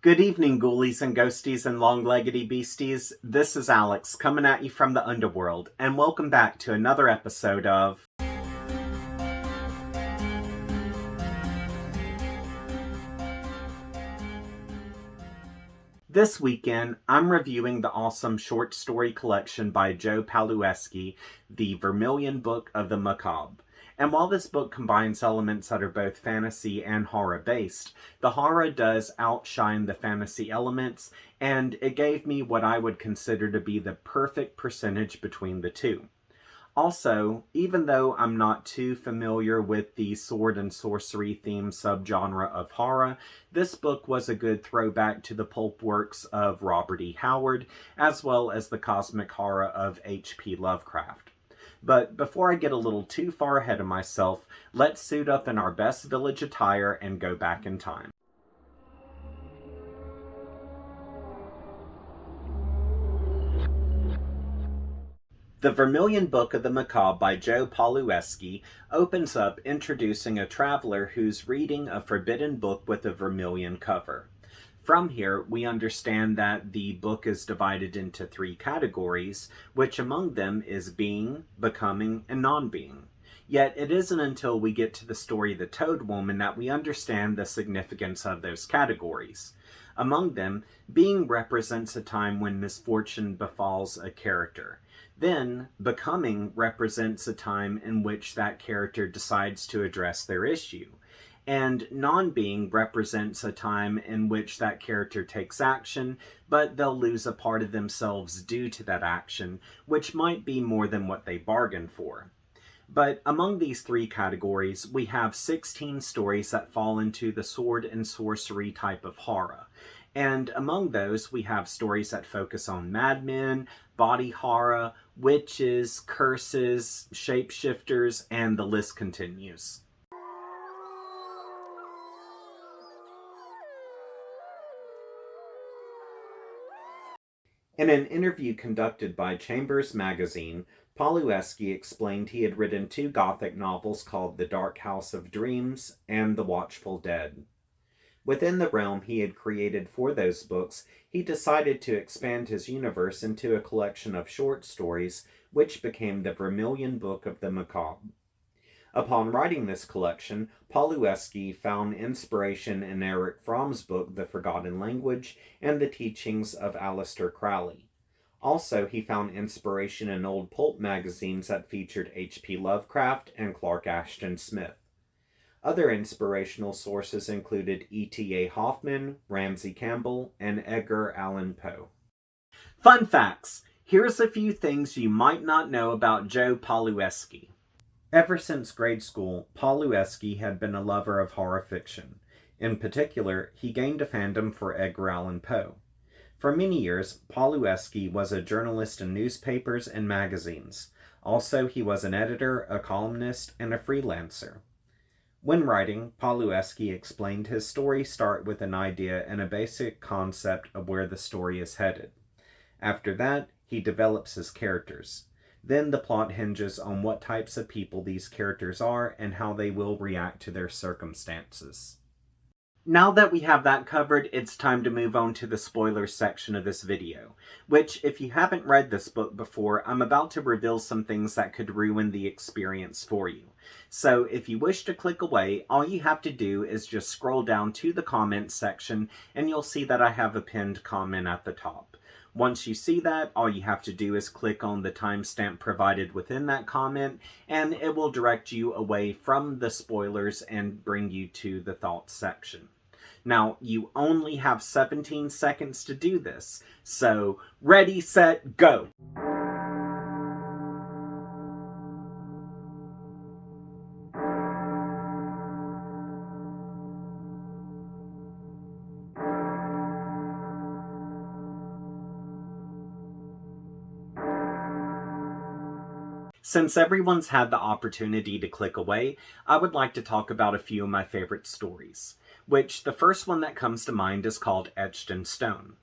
Good evening, ghoulies and ghosties and long-leggedy beasties. This is Alex, coming at you from the underworld, and welcome back to another episode of... This weekend, I'm reviewing the awesome short story collection by Joe Pawlowski, the Vermillion Book of the Macabre. And while this book combines elements that are both fantasy and horror-based, the horror does outshine the fantasy elements, and it gave me what I would consider to be the perfect percentage between the two. Also, even though I'm not too familiar with the sword and sorcery theme subgenre of horror, this book was a good throwback to the pulp works of Robert E. Howard, as well as the cosmic horror of H.P. Lovecraft. But before I get a little too far ahead of myself, let's suit up in our best village attire and go back in time. The Vermillion Book of the Macabre by Joe Pawlowski opens up introducing a traveler who's reading a forbidden book with a vermilion cover. From here, we understand that the book is divided into three categories, which among them is being, becoming, and non-being. Yet it isn't until we get to the story The Toad Woman that we understand the significance of those categories. Among them, being represents a time when misfortune befalls a character. Then, becoming represents a time in which that character decides to address their issue. And non-being represents a time in which that character takes action, but they'll lose a part of themselves due to that action, which might be more than what they bargained for. But among these three categories, we have 16 stories that fall into the sword and sorcery type of horror. And among those, we have stories that focus on madmen, body horror, witches, curses, shapeshifters, and the list continues. In an interview conducted by Chambers magazine, Pawlowski explained he had written two Gothic novels called The Dark House of Dreams and The Watchful Dead. Within the realm he had created for those books, he decided to expand his universe into a collection of short stories, which became the Vermillion Book of the Macabre. Upon writing this collection, Pawlowski found inspiration in Erich Fromm's book The Forgotten Language and the teachings of Aleister Crowley. Also, he found inspiration in old pulp magazines that featured H.P. Lovecraft and Clark Ashton Smith. Other inspirational sources included E.T.A. Hoffman, Ramsey Campbell, and Edgar Allan Poe. Fun facts! Here's a few things you might not know about Joe Pawlowski. Ever since grade school, Pawlowski had been a lover of horror fiction. In particular, he gained a fandom for Edgar Allan Poe. For many years, Pawlowski was a journalist in newspapers and magazines. Also, he was an editor, a columnist, and a freelancer. When writing, Pawlowski explained his stories start with an idea and a basic concept of where the story is headed. After that, he develops his characters. Then the plot hinges on what types of people these characters are and how they will react to their circumstances. Now that we have that covered, it's time to move on to the spoilers section of this video, which, if you haven't read this book before, I'm about to reveal some things that could ruin the experience for you. So if you wish to click away, all you have to do is just scroll down to the comments section and you'll see that I have a pinned comment at the top. Once you see that, all you have to do is click on the timestamp provided within that comment, and it will direct you away from the spoilers and bring you to the thoughts section. Now, you only have 17 seconds to do this, so ready, set, go! Since everyone's had the opportunity to click away, I would like to talk about a few of my favorite stories, which the first one that comes to mind is called Etched in Stone.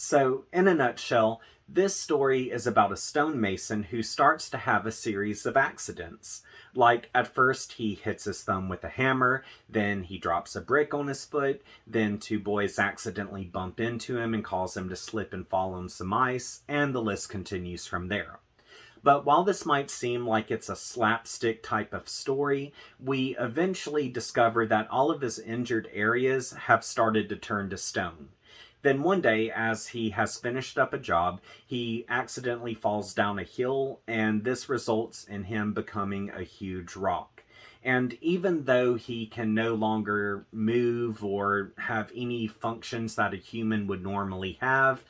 So, in a nutshell, this story is about a stonemason who starts to have a series of accidents. Like, at first he hits his thumb with a hammer, then he drops a brick on his foot, then two boys accidentally bump into him and cause him to slip and fall on some ice, and the list continues from there. But while this might seem like it's a slapstick type of story, we eventually discover that all of his injured areas have started to turn to stone. Then one day, as he has finished up a job, he accidentally falls down a hill, and this results in him becoming a huge rock. And even though he can no longer move or have any functions that a human would normally have,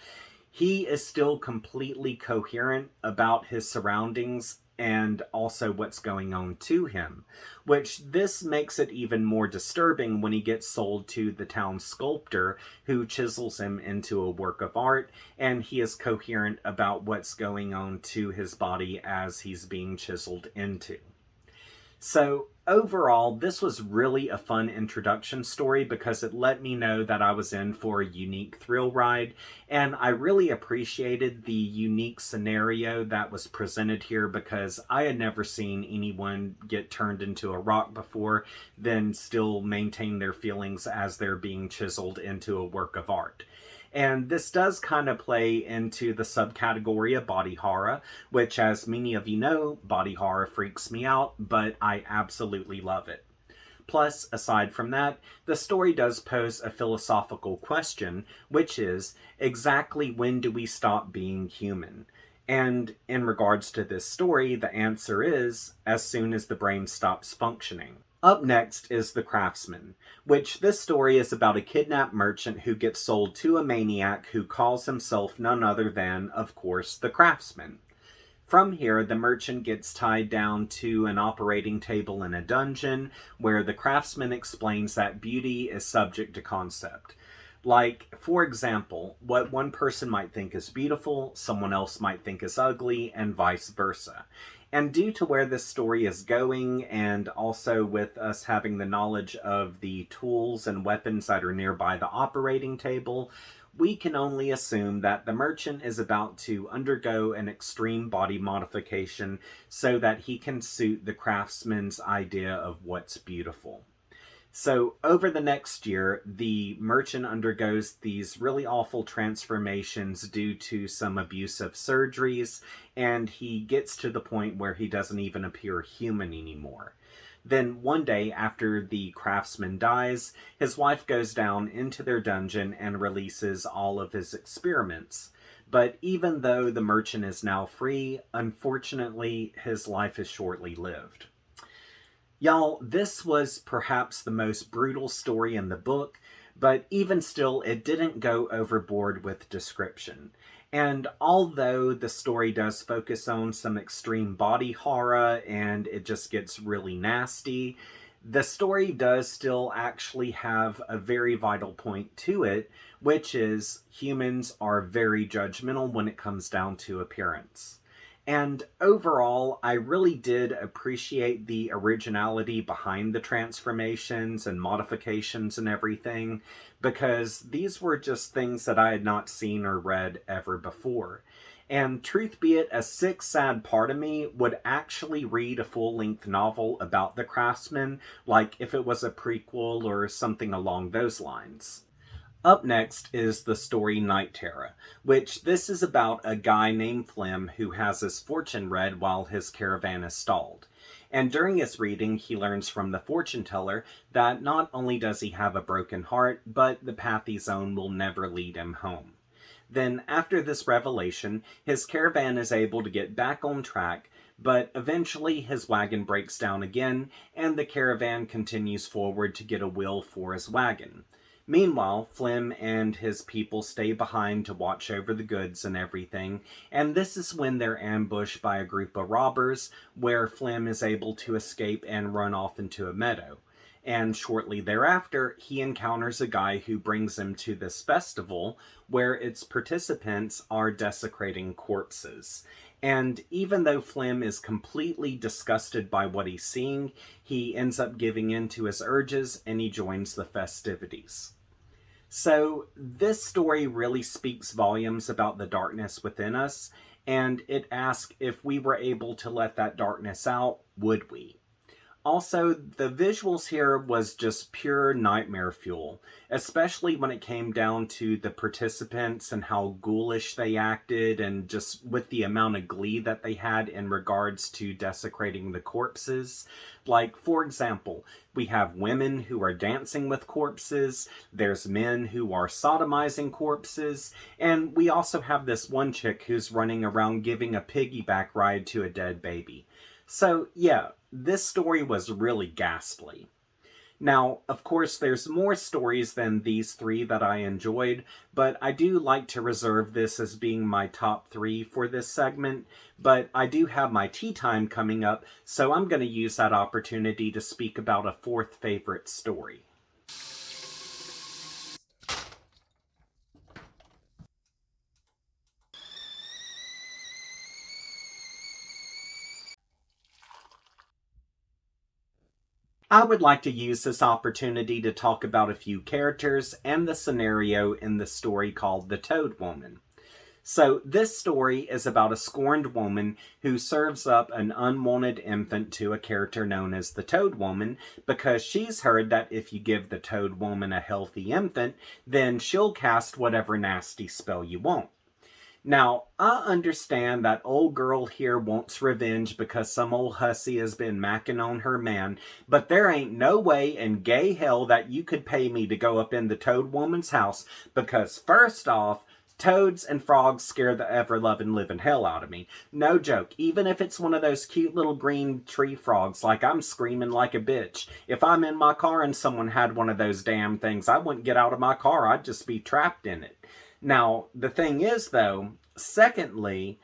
he is still completely coherent about his surroundings and also what's going on to him, which this makes it even more disturbing when he gets sold to the town sculptor who chisels him into a work of art, and he is coherent about what's going on to his body as he's being chiseled into. So, overall, this was really a fun introduction story because it let me know that I was in for a unique thrill ride, and I really appreciated the unique scenario that was presented here because I had never seen anyone get turned into a rock before, then still maintain their feelings as they're being chiseled into a work of art. And this does kind of play into the subcategory of body horror, which, as many of you know, body horror freaks me out, but I absolutely love it. Plus, aside from that, the story does pose a philosophical question, which is, exactly when do we stop being human? And in regards to this story, the answer is, as soon as the brain stops functioning. Up next is The Craftsman, which this story is about a kidnapped merchant who gets sold to a maniac who calls himself none other than, of course, the Craftsman. From here, the merchant gets tied down to an operating table in a dungeon where the Craftsman explains that beauty is subject to concept. Like, for example, what one person might think is beautiful, someone else might think is ugly, and vice versa. And due to where this story is going, and also with us having the knowledge of the tools and weapons that are nearby the operating table, we can only assume that the merchant is about to undergo an extreme body modification so that he can suit the craftsman's idea of what's beautiful. So, over the next year, the merchant undergoes these really awful transformations due to some abusive surgeries, and he gets to the point where he doesn't even appear human anymore. Then, one day after the craftsman dies, his wife goes down into their dungeon and releases all of his experiments. But even though the merchant is now free, unfortunately, his life is shortly lived. Y'all, this was perhaps the most brutal story in the book, but even still, it didn't go overboard with description. And although the story does focus on some extreme body horror and it just gets really nasty, the story does still actually have a very vital point to it, which is humans are very judgmental when it comes down to appearance. And overall, I really did appreciate the originality behind the transformations and modifications and everything, because these were just things that I had not seen or read ever before. And truth be it, a sick, sad part of me would actually read a full-length novel about the craftsman, like if it was a prequel or something along those lines. Up next is the story Night Terror, which this is about a guy named Flem who has his fortune read while his caravan is stalled. And during his reading, he learns from the fortune teller that not only does he have a broken heart, but the path he's on will never lead him home. Then, after this revelation, his caravan is able to get back on track, but eventually his wagon breaks down again, and the caravan continues forward to get a wheel for his wagon. Meanwhile, Flem and his people stay behind to watch over the goods and everything, and this is when they're ambushed by a group of robbers, where Flem is able to escape and run off into a meadow. And shortly thereafter, he encounters a guy who brings him to this festival, where its participants are desecrating corpses. And even though Flem is completely disgusted by what he's seeing, he ends up giving in to his urges and he joins the festivities. So this story really speaks volumes about the darkness within us, and it asks if we were able to let that darkness out, would we? Also, the visuals here was just pure nightmare fuel, especially when it came down to the participants and how ghoulish they acted, and just with the amount of glee that they had in regards to desecrating the corpses. Like, for example, we have women who are dancing with corpses, there's men who are sodomizing corpses, and we also have this one chick who's running around giving a piggyback ride to a dead baby. So, yeah, this story was really ghastly. Now, of course, there's more stories than these three that I enjoyed, but I do like to reserve this as being my top three for this segment. But I do have my tea time coming up, so I'm going to use that opportunity to speak about a fourth favorite story. I would like to use this opportunity to talk about a few characters and the scenario in the story called The Toad Woman. So, this story is about a scorned woman who serves up an unwanted infant to a character known as the Toad Woman because she's heard that if you give the Toad Woman a healthy infant, then she'll cast whatever nasty spell you want. Now, I understand that old girl here wants revenge because some old hussy has been macking on her man, but there ain't no way in gay hell that you could pay me to go up in the Toad Woman's house because, first off, toads and frogs scare the ever-loving living hell out of me. No joke. Even if it's one of those cute little green tree frogs, like I'm screaming like a bitch. If I'm in my car and someone had one of those damn things, I wouldn't get out of my car. I'd just be trapped in it. Now, the thing is, though, secondly,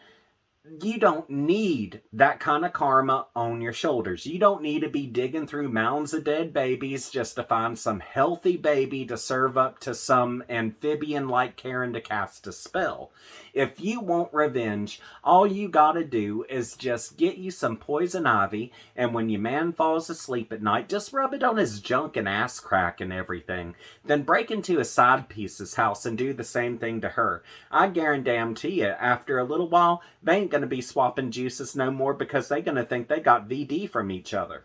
you don't need that kind of karma on your shoulders. You don't need to be digging through mounds of dead babies just to find some healthy baby to serve up to some amphibian like Karen to cast a spell. If you want revenge, all you gotta do is just get you some poison ivy, and when your man falls asleep at night, just rub it on his junk and ass crack and everything. Then break into a side piece's house and do the same thing to her. I guarantee you, after a little while, they ain't gonna be swapping juices no more because they gonna think they got VD from each other.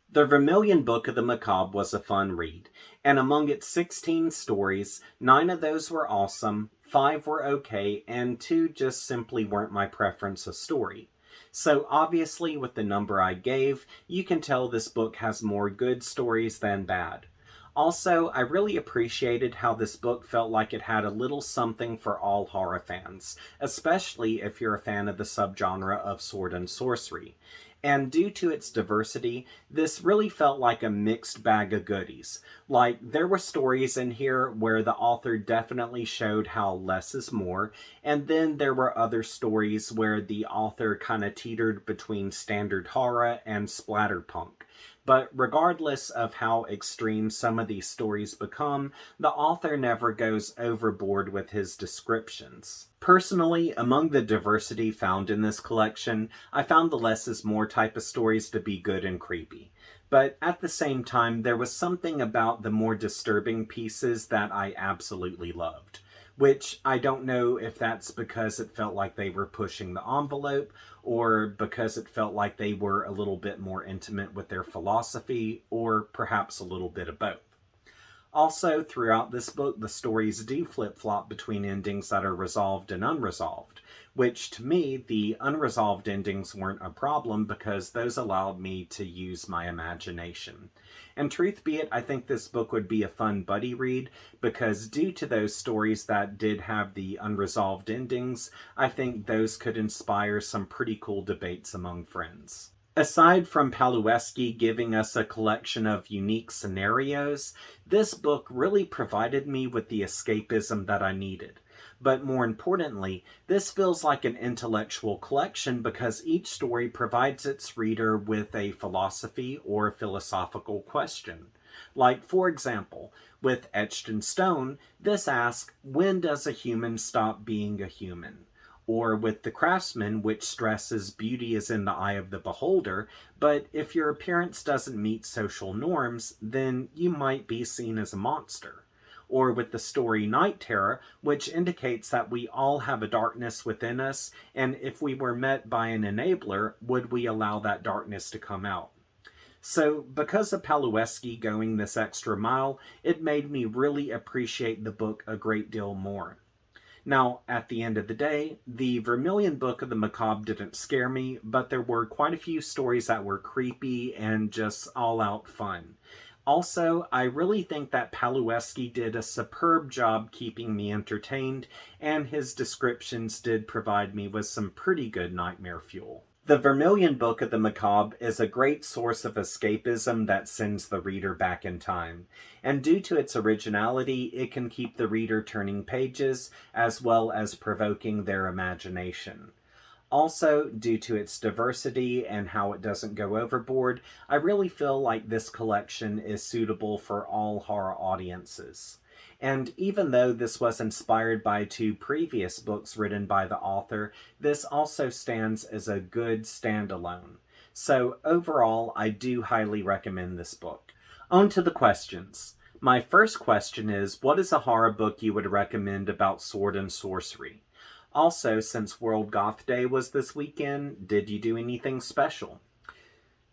The Vermillion Book of the Macabre was a fun read, and among its 16 stories, 9 of those were awesome, 5 were okay, and 2 just simply weren't my preference of story. So obviously, with the number I gave, you can tell this book has more good stories than bad. Also, I really appreciated how this book felt like it had a little something for all horror fans, especially if you're a fan of the subgenre of sword and sorcery. And due to its diversity, this really felt like a mixed bag of goodies. Like, there were stories in here where the author definitely showed how less is more, and then there were other stories where the author kind of teetered between standard horror and splatterpunk. But regardless of how extreme some of these stories become, the author never goes overboard with his descriptions. Personally, among the diversity found in this collection, I found the less is more type of stories to be good and creepy. But at the same time, there was something about the more disturbing pieces that I absolutely loved. Which I don't know if that's because it felt like they were pushing the envelope, or because it felt like they were a little bit more intimate with their philosophy, or perhaps a little bit of both. Also, throughout this book, the stories do flip-flop between endings that are resolved and unresolved, which to me, the unresolved endings weren't a problem because those allowed me to use my imagination. And truth be it, I think this book would be a fun buddy read because due to those stories that did have the unresolved endings, I think those could inspire some pretty cool debates among friends. Aside from Pawlowski giving us a collection of unique scenarios, this book really provided me with the escapism that I needed. But more importantly, this feels like an intellectual collection because each story provides its reader with a philosophy or philosophical question. Like, for example, with Etched in Stone, this asks, when does a human stop being a human? or with The Craftsman, which stresses beauty is in the eye of the beholder, but if your appearance doesn't meet social norms, then you might be seen as a monster. Or with the story Night Terror, which indicates that we all have a darkness within us, and if we were met by an enabler, would we allow that darkness to come out? So, because of Pawlowski going this extra mile, it made me really appreciate the book a great deal more. Now, at the end of the day, the Vermillion Book of the Macabre didn't scare me, but there were quite a few stories that were creepy and just all-out fun. Also, I really think that Pawlowski did a superb job keeping me entertained, and his descriptions did provide me with some pretty good nightmare fuel. The Vermillion Book of the Macabre is a great source of escapism that sends the reader back in time, and due to its originality, it can keep the reader turning pages as well as provoking their imagination. Also, due to its diversity and how it doesn't go overboard, I really feel like this collection is suitable for all horror audiences. And even though this was inspired by two previous books written by the author, this also stands as a good standalone. So overall, I do highly recommend this book. On to the questions. My first question is, what is a horror book you would recommend about sword and sorcery? Also, since World Goth Day was this weekend, did you do anything special?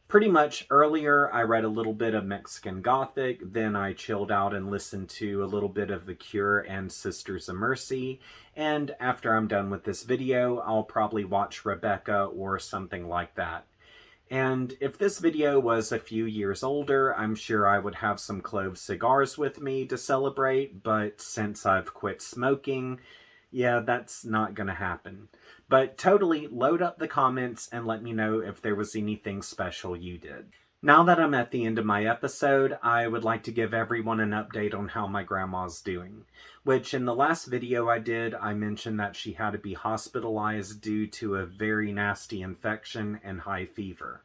Pretty much earlier, I read a little bit of Mexican Gothic, then I chilled out and listened to a little bit of The Cure and Sisters of Mercy, and after I'm done with this video, I'll probably watch Rebecca or something like that. And if this video was a few years older, I'm sure I would have some clove cigars with me to celebrate, but since I've quit smoking, yeah, that's not gonna happen. But totally load up the comments and let me know if there was anything special you did. Now that I'm at the end of my episode, I would like to give everyone an update on how my grandma's doing. Which in the last video I did, I mentioned that she had to be hospitalized due to a very nasty infection and high fever.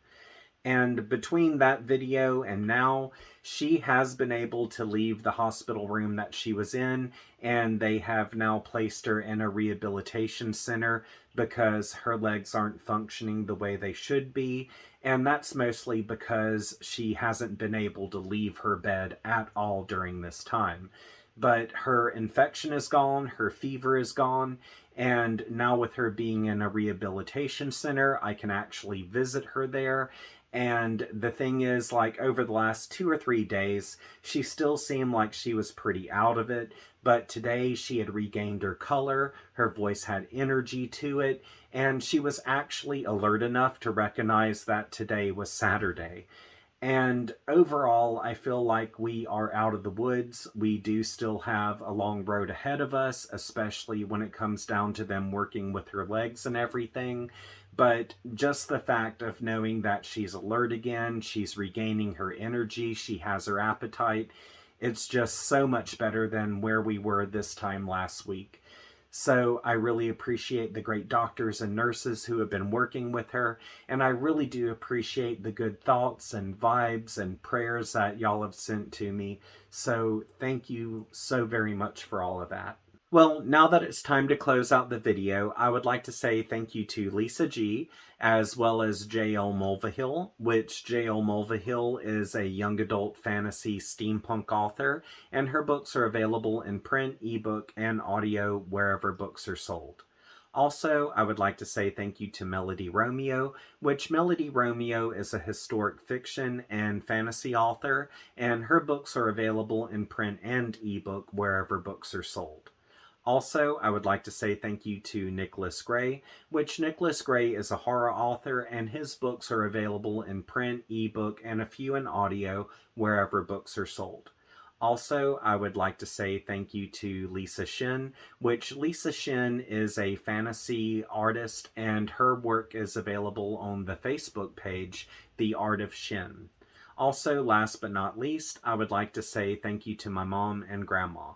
And between that video and now, she has been able to leave the hospital room that she was in, and they have now placed her in a rehabilitation center because her legs aren't functioning the way they should be, and that's mostly because she hasn't been able to leave her bed at all during this time. But her infection is gone, her fever is gone, and now with her being in a rehabilitation center, I can actually visit her there. And the thing is, like, over the last 2 or 3 days, she still seemed like she was pretty out of it, but today she had regained her color, her voice had energy to it, and she was actually alert enough to recognize that today was Saturday. And overall, I feel like we are out of the woods. We do still have a long road ahead of us, especially when it comes down to them working with her legs and everything. But just the fact of knowing that she's alert again, she's regaining her energy, she has her appetite, it's just so much better than where we were this time last week. So I really appreciate the great doctors and nurses who have been working with her, and I really do appreciate the good thoughts and vibes and prayers that y'all have sent to me. So thank you so very much for all of that. Well, now that it's time to close out the video, I would like to say thank you to Lisa G, as well as J.L. Mulvihill, which J.L. Mulvihill is a young adult fantasy steampunk author, and her books are available in print, ebook, and audio wherever books are sold. Also, I would like to say thank you to Melody Romeo, which Melody Romeo is a historic fiction and fantasy author, and her books are available in print and ebook wherever books are sold. Also, I would like to say thank you to Nicholas Gray, which Nicholas Gray is a horror author, and his books are available in print, ebook, and a few in audio wherever books are sold. Also, I would like to say thank you to Lisa Shin, which Lisa Shin is a fantasy artist, and her work is available on the Facebook page, The Art of Shin. Also, last but not least, I would like to say thank you to my mom and grandma.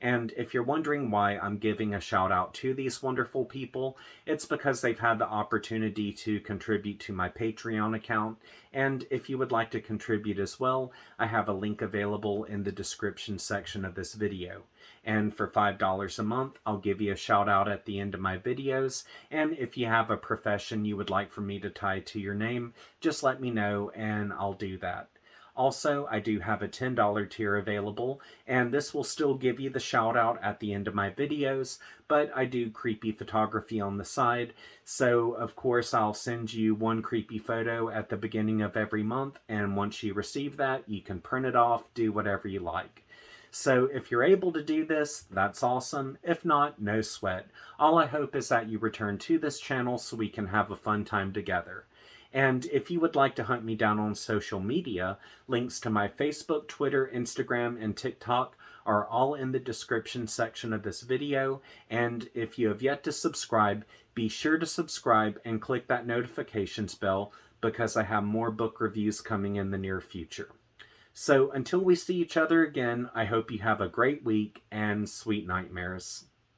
And if you're wondering why I'm giving a shout out to these wonderful people, it's because they've had the opportunity to contribute to my Patreon account. And if you would like to contribute as well, I have a link available in the description section of this video. And for $5 a month, I'll give you a shout out at the end of my videos. And if you have a profession you would like for me to tie to your name, just let me know and I'll do that. Also, I do have a $10 tier available, and this will still give you the shout out at the end of my videos, but I do creepy photography on the side, so of course I'll send you one creepy photo at the beginning of every month, and once you receive that, you can print it off, do whatever you like. So if you're able to do this, that's awesome. If not, no sweat. All I hope is that you return to this channel so we can have a fun time together. And if you would like to hunt me down on social media, links to my Facebook, Twitter, Instagram, and TikTok are all in the description section of this video. And if you have yet to subscribe, be sure to subscribe and click that notifications bell because I have more book reviews coming in the near future. So until we see each other again, I hope you have a great week and sweet nightmares.